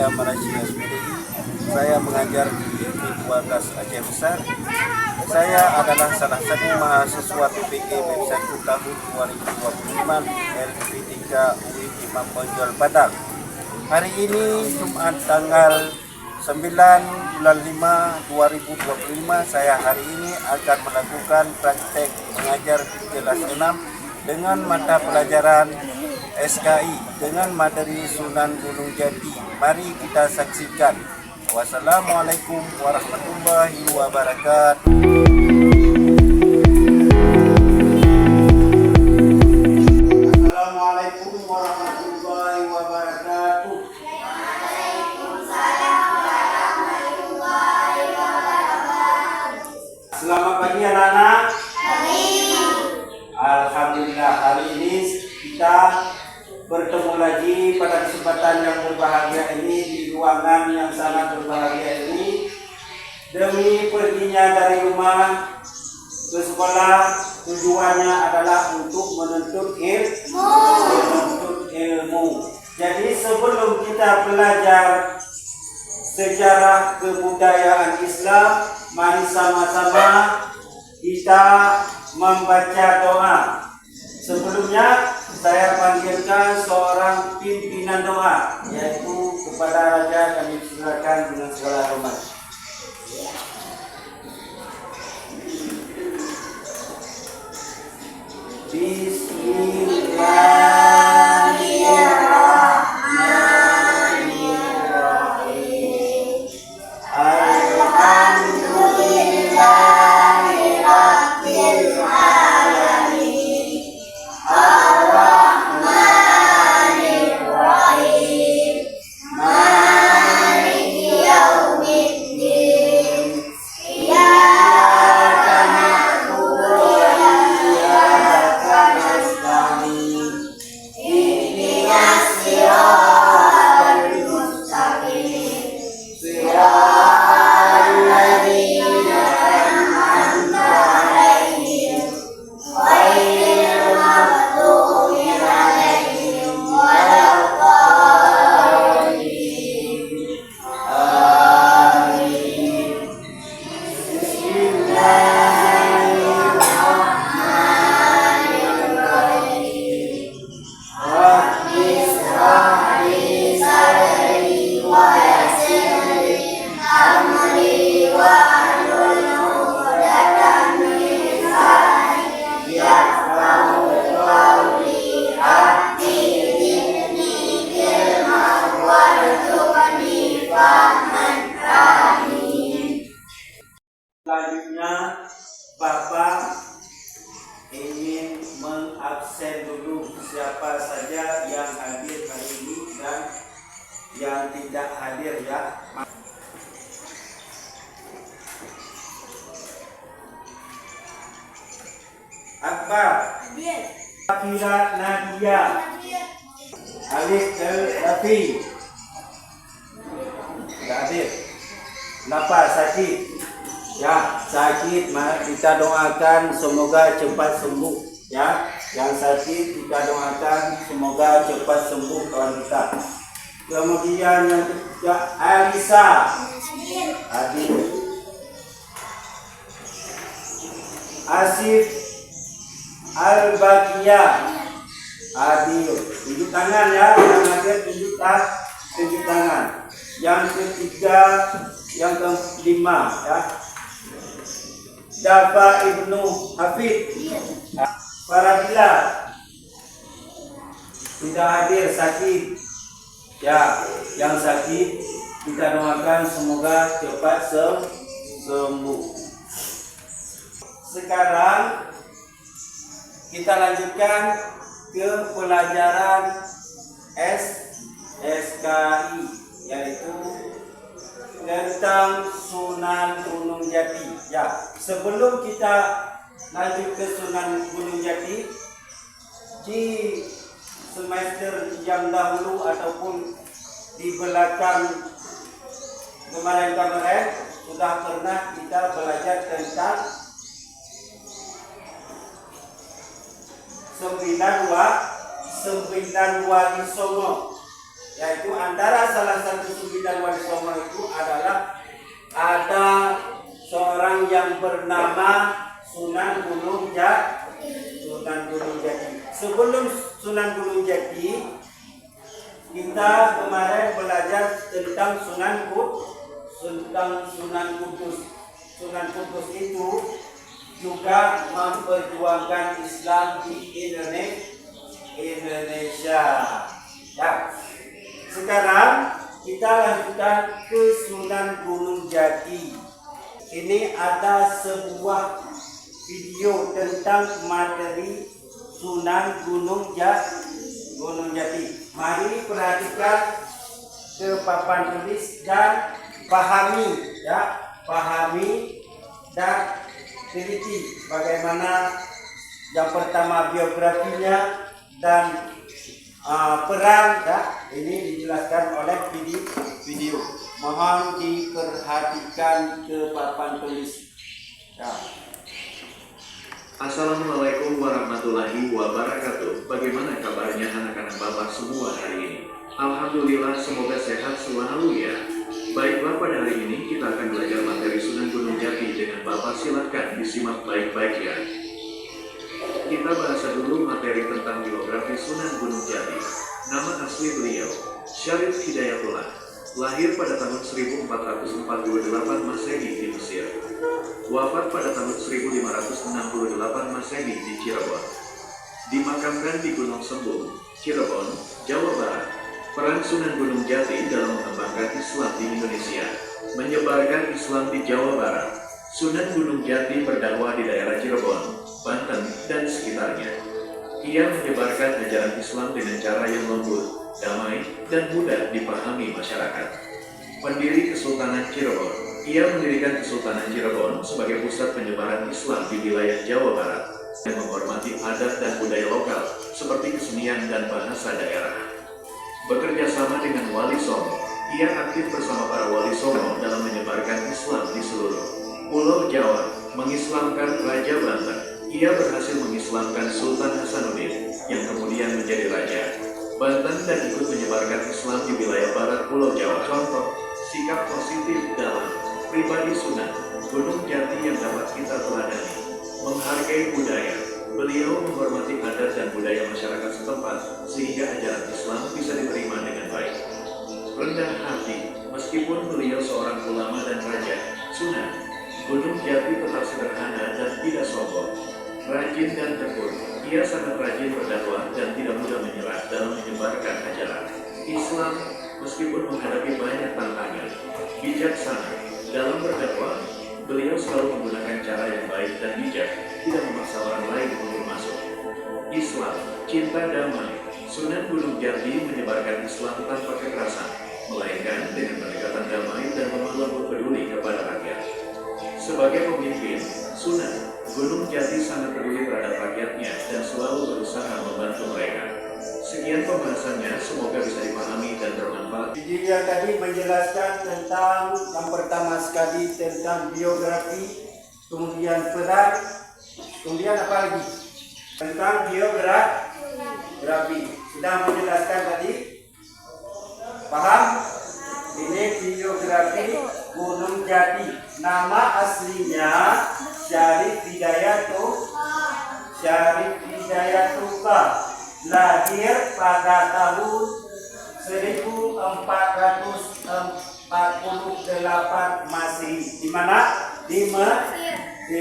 saya Malaysia SPDI. Saya mengajar di IP12 Aceh Besar. Saya adalah salah satu mahasiswa PPG BEM1 tahun 2025 LP3 UI Imam Bonjol Padang. Hari ini Jumat tanggal 9 bulan 5 2025, saya hari ini akan melakukan praktek mengajar di kelas 6 dengan mata pelajaran SKI dengan materi Sunan Gunung Jati. Mari kita saksikan. Wassalamualaikum warahmatullahi wabarakatuh. Assalamualaikum warahmatullahi wabarakatuh. Selamat pagi anak-anak. Alhamdulillah, hari ini kita bertemu lagi pada kesempatan yang berbahagia ini di ruangan yang sangat berbahagia ini. Demi perginya dari rumah ke sekolah, tujuannya adalah untuk menuntut ilmu. Jadi sebelum kita belajar sejarah kebudayaan Islam, mari sama-sama kita membaca doa. Sebelumnya saya panggilkan seorang pimpinan doa, yaitu kepada Raja. Kami silakan dengan segala hormat. Bismillahirrahmanirrahim. Alhamdulillahirabbil alamin. Ar-Rahmanir-Rahim. Maliki yaumiddin. Iyyaka na'budu wa iyyaka nasta'in. Ihdinas siratal mustaqim. Siratal ladzina an'amta 'alaihim ghairil maghdubi 'alaihim waladdallin. Amin. Bismillahirrahmanirrahim. Rabbi shrah li sadri wa yassir li amri wahlul 'uqdatam min lisani yafqahu qawli. Rabbi zidni ilman warzuqni fahman. Amin. Selanjutnya Bapak ingin mengabsen dulu siapa saja yang hadir hari ini dan yang tidak hadir, ya. Akbar, Akira Nadia, Alif Rafi, tidak hadir. Kenapa? Sakit. Ya, sakit, kita doakan semoga cepat sembuh, ya. Yang sakit kita doakan semoga cepat sembuh kawan kita. Kemudian yang ketiga, Alisa hadir. Asif Al-Baqiyah hadir. Tunjuk tangan, ya. Yang hadir tunjuk tangan. Yang ketiga, yang kelima, ya, Dafa Ibnu Hafid. Farahila tidak hadir, sakit. Ya, yang sakit kita doakan semoga cepat sembuh. Sekarang kita lanjutkan ke pelajaran SKI, yaitu tentang Sunan Gunung Jati. Ya, sebelum kita lanjut ke Sunan Gunung Jati, di semester yang dahulu ataupun di belakang kemarin sudah pernah kita belajar tentang sembilan wali songo. yaitu antara salah satu 9 wali songo itu adalah ada seorang yang bernama Sunan Gunung Jati. Sebelum Sunan Gunung Jati, kita kemarin belajar tentang Sunan Kudus. Sunan Kudus itu juga memperjuangkan Islam di Indonesia. Ya. Sekarang kita lanjutkan ke Sunan Gunung Jati. Ini ada sebuah video tentang materi Sunan Gunung Jati. Mari perhatikan ke papan tulis dan pahami, ya, pahami dan teliti bagaimana yang pertama biografinya dan peran, ya, ini dijelaskan oleh video. Mohon diperhatikan ke papan tulis. Ya. Assalamualaikum warahmatullahi wabarakatuh. Bagaimana kabarnya anak-anak Bapak semua hari ini? Alhamdulillah, semoga sehat selalu ya. Baiklah, pada hari ini kita akan belajar materi Sunan Gunung Jati dengan Bapak. Silahkan disimak baik-baik ya. Kita bahas dulu materi tentang biografi Sunan Gunung Jati. Nama asli beliau Syarif Hidayatullah. Lahir pada tahun 1448 Masehi di Mesir. Wafat pada tahun 1568 Masehi di Cirebon. Dimakamkan di Gunung Sembung, Cirebon, Jawa Barat. Peran Sunan Gunung Jati dalam mengembangkan Islam di Indonesia, menyebarkan Islam di Jawa Barat. Sunan Gunung Jati berdakwah di daerah Cirebon, Banten, dan sekitarnya. Ia menyebarkan ajaran Islam dengan cara yang lembut, damai, dan mudah dipahami masyarakat. Pendiri Kesultanan Cirebon, ia mendirikan Kesultanan Cirebon sebagai pusat penyebaran Islam di wilayah Jawa Barat yang menghormati adat dan budaya lokal seperti kesenian dan bahasa daerah. Bekerja sama dengan Wali Songo, ia aktif bersama para Wali Songo dalam menyebarkan Islam di seluruh Pulau Jawa, mengislamkan Raja Banten. Ia berhasil mengislamkan Sultan Hasanuddin yang kemudian menjadi Raja Banten dan ikut menyebarkan Islam di wilayah barat Pulau Jawa. Contoh, sikap positif dalam pribadi Sunan Gunung Jati yang dapat kita teladani. Menghargai budaya, beliau menghormati adat dan budaya masyarakat setempat sehingga ajaran Islam bisa diterima dengan baik. Rendah hati, meskipun beliau seorang ulama dan raja, Sunan Gunung Jati tetap sederhana dan tidak sombong. Rajin dan tekun, ia sangat rajin berdakwah dan tidak mudah menyerah dalam menyebarkan ajaran Islam meskipun menghadapi banyak tantangan. Bijaksana dalam berdakwah, beliau selalu menggunakan cara yang baik dan bijak, tidak memaksa orang lain untuk masuk Islam. Cinta damai, Sunan Gunung Jati menyebarkan Islam tanpa kekerasan, melainkan dengan pendekatan damai dan lemah lembut peduli kepada rakyat. Sebagai pemimpin, Sunan Gunung Jati sangat peduli terhadap rakyatnya dan selalu berusaha membantu mereka. Sekian pembahasannya, semoga bisa dipahami dan bermanfaat. Dia tadi menjelaskan tentang yang pertama sekali tentang biografi, kemudian peran, kemudian apa lagi? Tentang biografi. Sudah menjelaskan tadi? Paham? Ini biografi Gunung Jati. Nama aslinya Syarif Hidayatullah. Lahir pada tahun 1448 Masehi. Di mana? Di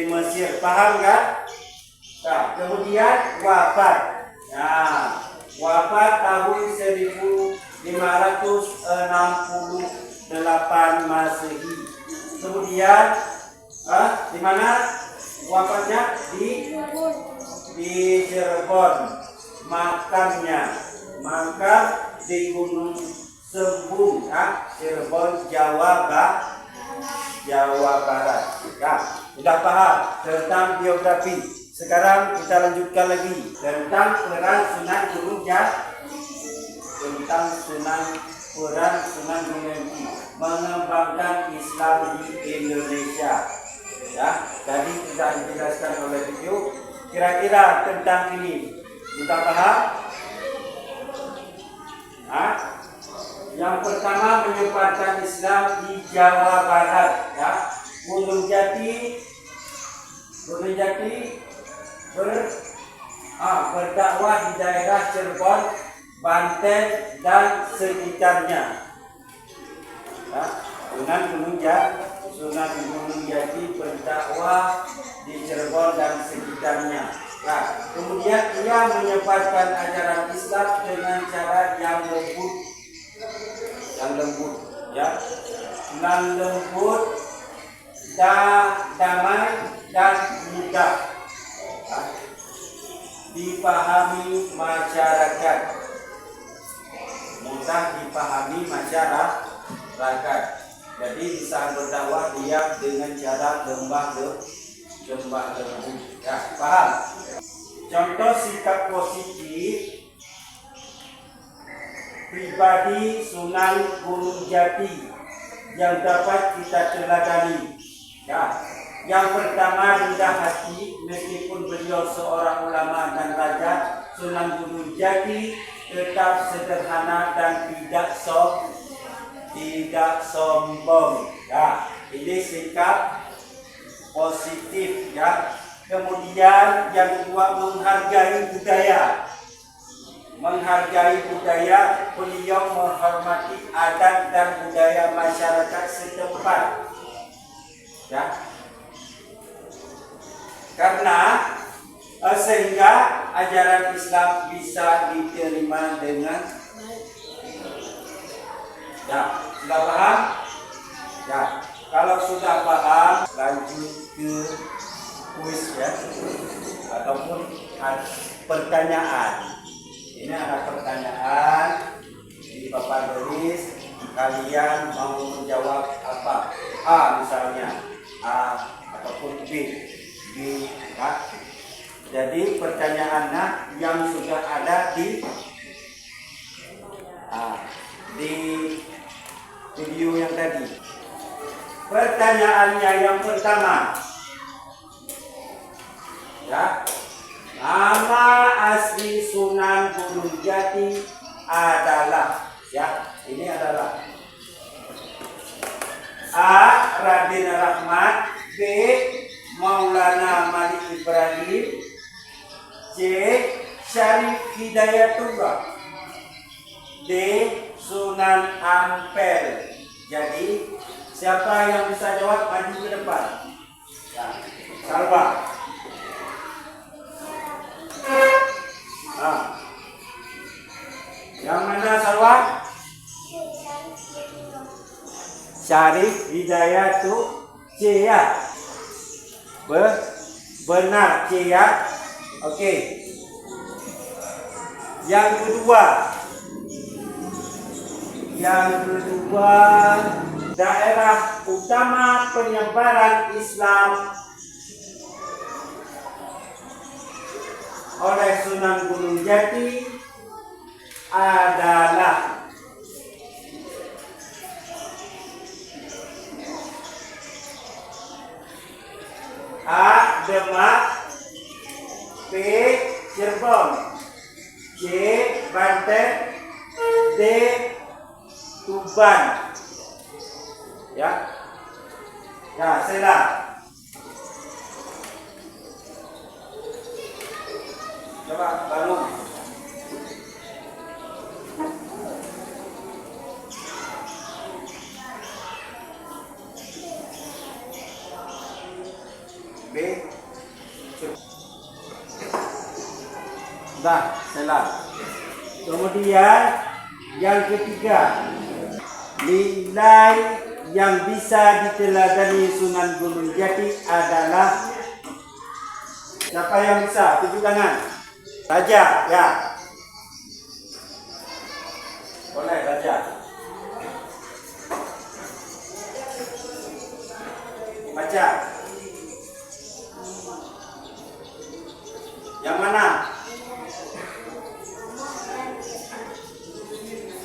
Mesir. Paham kan? Nah, kemudian wafat. Nah, wafat tahun 1568 Masehi. Kemudian di mana wafatnya? Di Cirebon. Makamnya di Gunung Sembung, Cirebon, Jawa Barat. Ya, sudah paham tentang biografi. Sekarang kita lanjutkan lagi tentang peran Sunan Gunung Jati. Peran Sunan Gunung Jati mengembangkan Islam di Indonesia. Ya, tadi sudah dijelaskan oleh video. Kira-kira tentang ini sudah paham? Yang pertama menyebarkan Islam di Jawa Barat, ya. Gunung Jati berdakwah di daerah Cirebon, Banten dan sekitarnya. Ya. Sunan Gunung Jati berdakwah di Cirebon dan sekitarnya. Nah, kemudian ia menyebarkan ajaran Islam dengan cara yang lembut, ya, damai dan mudah dipahami masyarakat. Jadi di saat berdakwah dia dengan cara lembut, ya, paham? Contoh sikap positif pribadi Sunan Gunung Jati yang dapat kita teladani. Ya, yang pertama rendah hati, meskipun beliau seorang ulama dan raja, Sunan Gunung Jati tetap sederhana dan tidak sombong. Ya, ini sikap positif, ya. Kemudian yang kedua menghargai budaya, beliau menghormati adat dan budaya masyarakat setempat, ya, karena sehingga ajaran Islam bisa diterima dengan, ya, sudah paham? Ya, kalau sudah paham lanjut ke kuis, ya, ataupun pertanyaan. Ini ada pertanyaan di papan tulis, kalian mau menjawab apa? A misalnya, A ataupun B. Ya. Jadi pertanyaannya yang sudah ada di video yang tadi. Pertanyaannya yang pertama, ya, nama asli Sunan Gunung Jati adalah, ya, ini adalah A. Raden Rahmat, B. Maulana Malik Ibrahim, C. Syarif Hidayatullah, D. Sunan Ampel. Jadi siapa yang bisa jawab maju ke depan. Ya, Salwa. Yang mana Salwa? Syarif Hidayatullah, C, ya. Benar, C, ya. Oke. Yang kedua, daerah utama penyebaran Islam oleh Sunan Gunung Jati adalah A. Demak, B. Cirebon, C. Banten, D. Tuban. Ya, ya, sila. Coba baru. B. Dah, sila. Kemudian yang ketiga, nilai yang bisa diteladani Sunan Gunung Jati adalah, siapa yang bisa? Tunjuk tangan. Raja, ya. Boleh, Raja. Baca. Yang mana?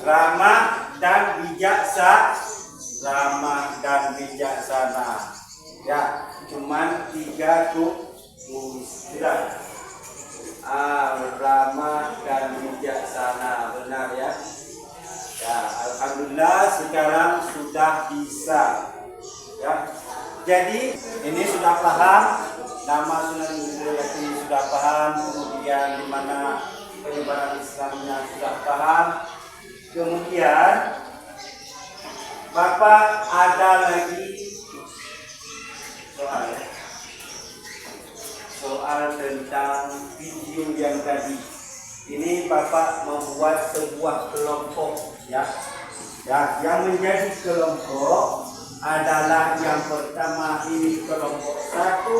Ramah dan bijaksana. Ya, cuman 3 tulis. Tidak. Ramah dan bijaksana, benar, ya. Ya, alhamdulillah. sekarang sudah bisa. Ya. Jadi ini sudah paham, nama Sunan Gunung Jati sudah paham, kemudian di mana penyebaran Islamnya sudah paham. Kemudian Bapak ada lagi soal tentang video yang tadi. Ini Bapak membuat sebuah kelompok, ya. Ya, yang menjadi kelompok adalah yang pertama ini kelompok 1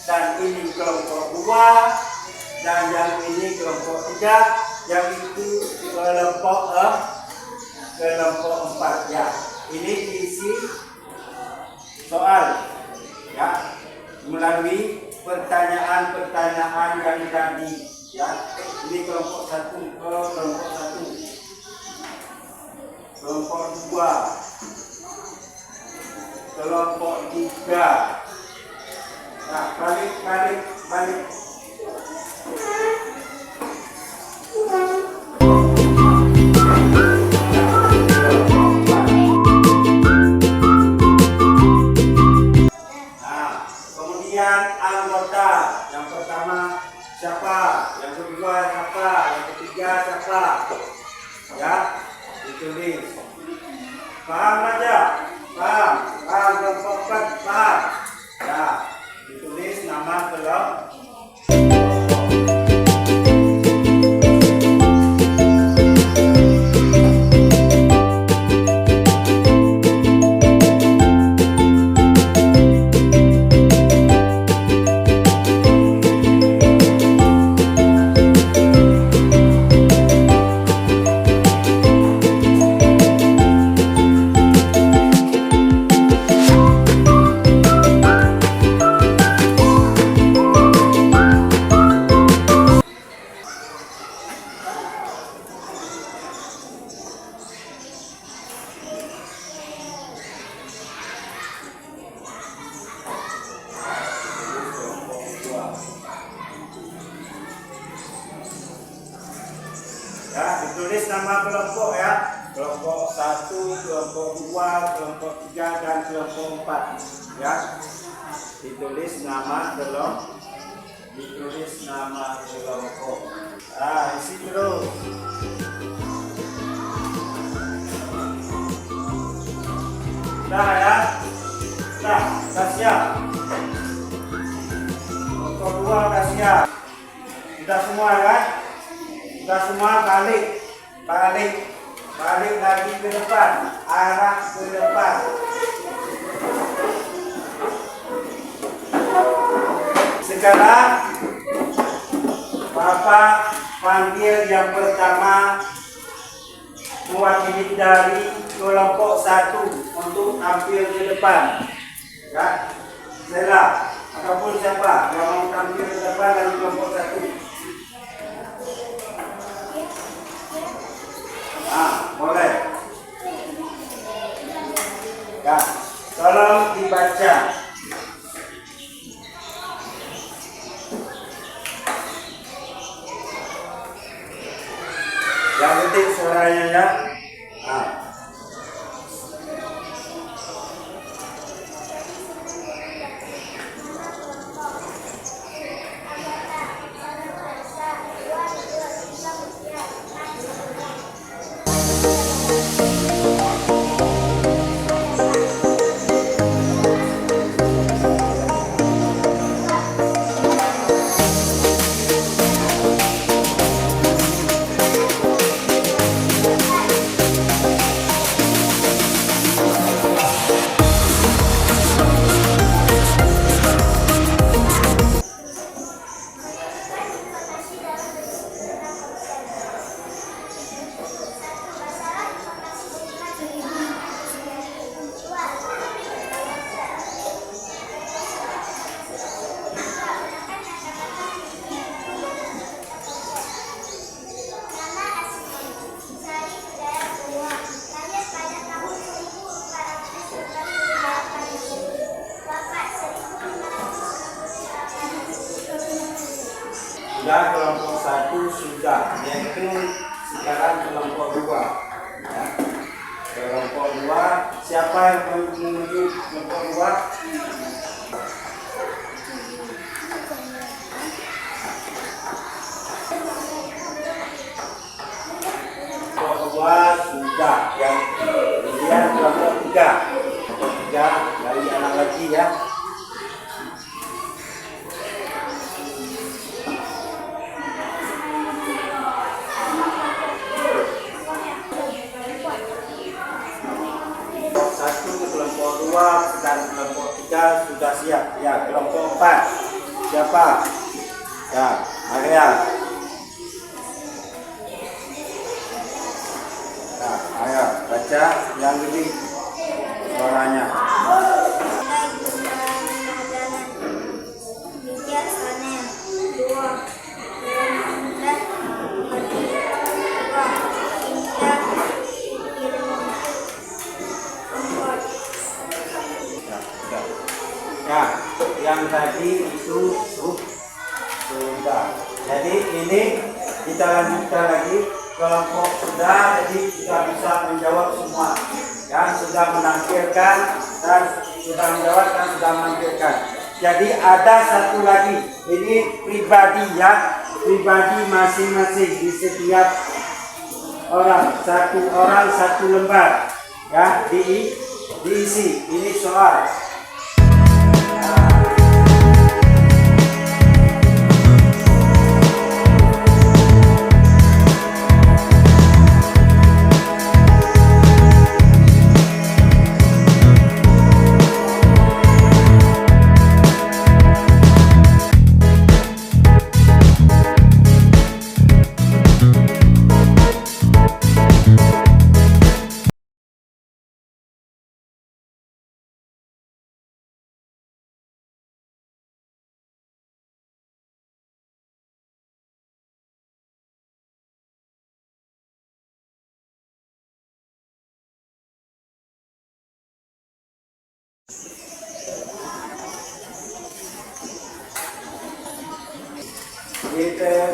dan ini kelompok 2 dan yang ini kelompok 3, yang itu kelompok 4, ya. Ini diisi soal, ya, melalui pertanyaan-pertanyaan yang tadi, ya. Ini kelompok 1, kelompok 2, kelompok 3. Nah, balik. Kemudian anggota, yang pertama siapa, yang kedua siapa, yang ketiga siapa, ya, ditulis. Paham aja, paham kelompok 4, paham, ya, ditulis nama kelompok. Ya, ditulis nama kelompok, ya. Kelompok 1, kelompok 2, kelompok 3 dan kelompok 4, ya. Ditulis nama kelompok. Nah, isi terus. Dah, ya. Dah siap. Kelompok 2 dah siap. Sudah semua, kan? Sudah semua, balik lagi ke depan, arah ke depan. Sekarang Bapak panggil yang pertama mewakili dari kelompok 1 untuk tampil ke depan, ya. Stella ataupun siapa yang mau tampil ke depan dari kelompok 1. Boleh. Ya, tolong dibaca. Yang penting suaranya, ya. Sudah kelompok 1 sudah, yaitu sekarang kelompok 2, ya. Kelompok 2, siapa yang menuju kelompok 2? Kelompok 2 sudah, yang kemudian kelompok 3. Kelompok 3 dari anak lagi ya. Kelompok 2 dan kelompok 3 sudah siap. Ya, kelompok 4 siapa? Ya, Arya. Nah, ayo baca yang gede suaranya. Ya, yang tadi itu sudah. Jadi ini kita lanjutkan lagi. Kelompok sudah, jadi kita bisa menjawab semua. Ya, sudah menampilkan dan sudah menjawab dan sudah menampilkan. Jadi ada satu lagi. Ini pribadi ya, pribadi masing-masing di setiap orang. Satu lembar. Ya, diisi. Ini soal.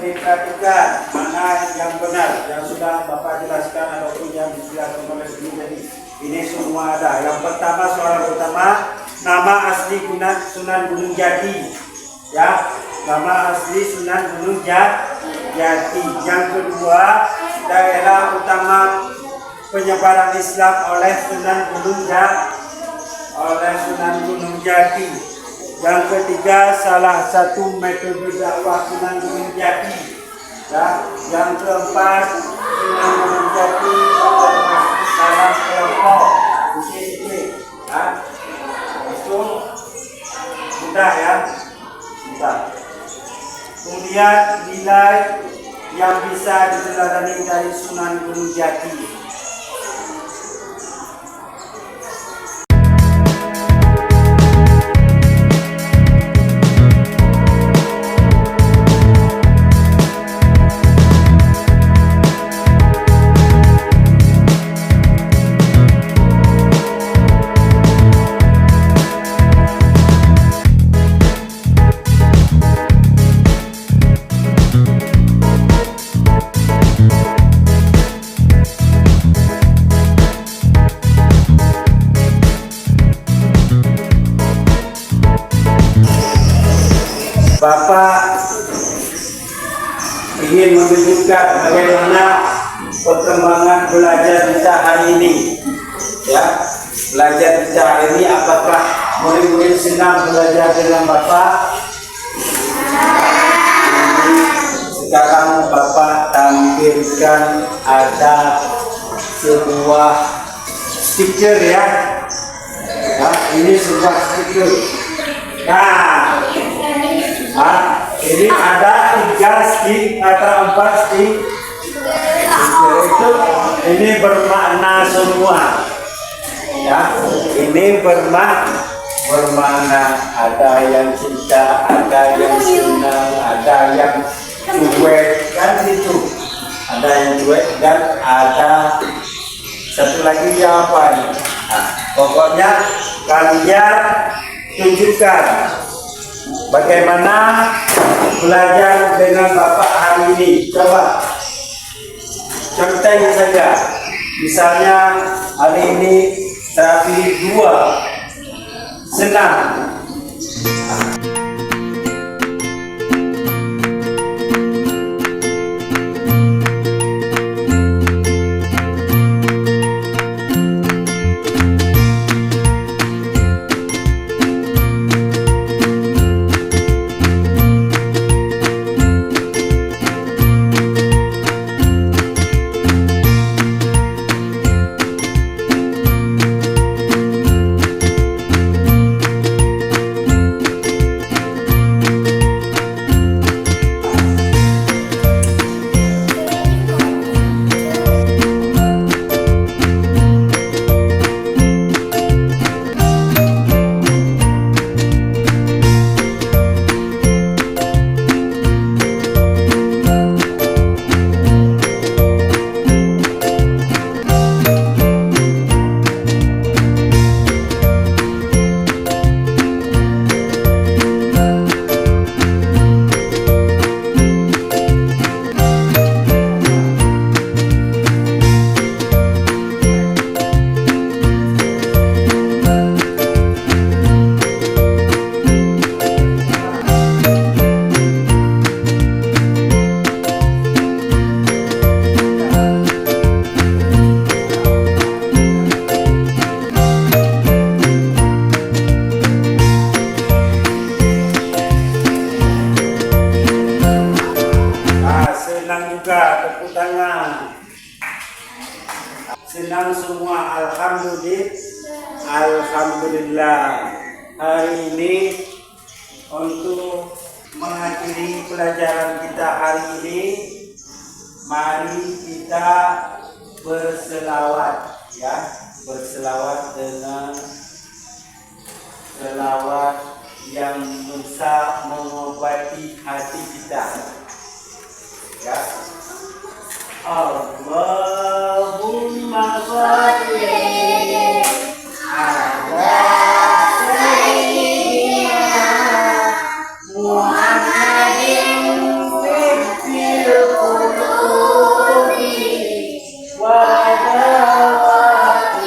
Diperhatikan mana yang benar yang sudah Bapak jelaskan ataupun yang dijelaskan oleh Ibu. Jadi ini semua ada. Yang pertama, soal pertama, nama asli Sunan Gunung Jati. Ya, nama asli Sunan Gunung Jati. Yang kedua, daerah utama penyebaran Islam oleh Sunan Gunung Jati. Yang ketiga, salah satu metode dakwah Sunan Gunung Jati. Ya, yang keempat, Sunan Gunung Jati termasuk dalam kelompok UCC. Ya, itu sudah ya, sudah. Kemudian nilai yang bisa diteladani dari Sunan Gunung Jati. Bapak ingin menunjukkan bagaimana perkembangan belajar kita hari ini. Ya, belajar kita hari ini, apakah murid-murid senang belajar dengan Bapak? Sekarang Bapak tampilkan ada sebuah stiker ya. Nah, ini sebuah stiker. Nah, ini ada 3 stick atau 4 stick. Itu ini bermakna semua. Ya, ini bermakna ada yang cinta, ada yang senang, ada yang cuek kan itu. Ada yang cuek dan ada satu lagi jawaban. Nah, pokoknya kalian tunjukkan bagaimana belajar dengan Bapak hari ini. Coba contohnya saja. Misalnya hari ini saya pilih 2, senang. Senang juga, tepuk tangan. Senang semua, alhamdulillah. Hari ini untuk mengakhiri pelajaran kita hari ini, mari kita berselawat, ya, berselawat dengan selawat yang bisa mengobati hati kita. Ya. Allahumma sholli ala sayyidina Muhammadin fil qulubi wa dawatiha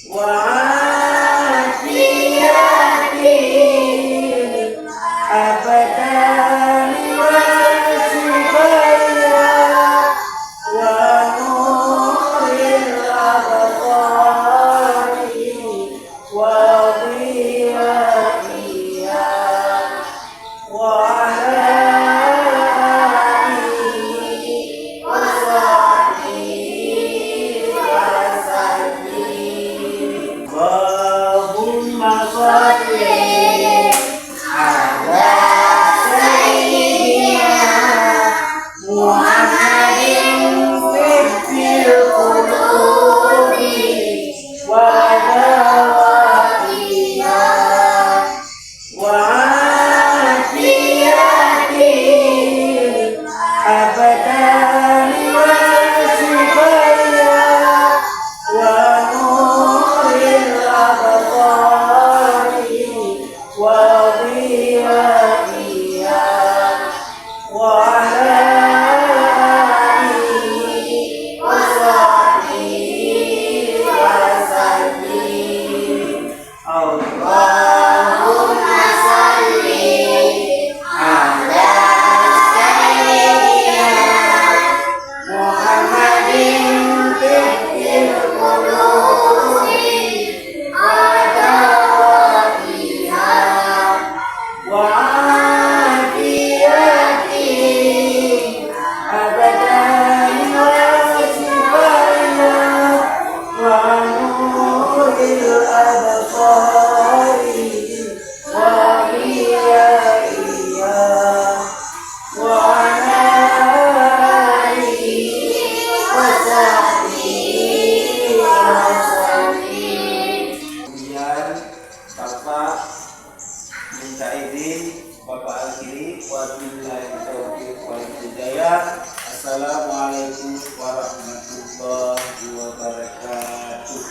wa afiyati abadan. Assalamualaikum warahmatullahi wabarakatuh.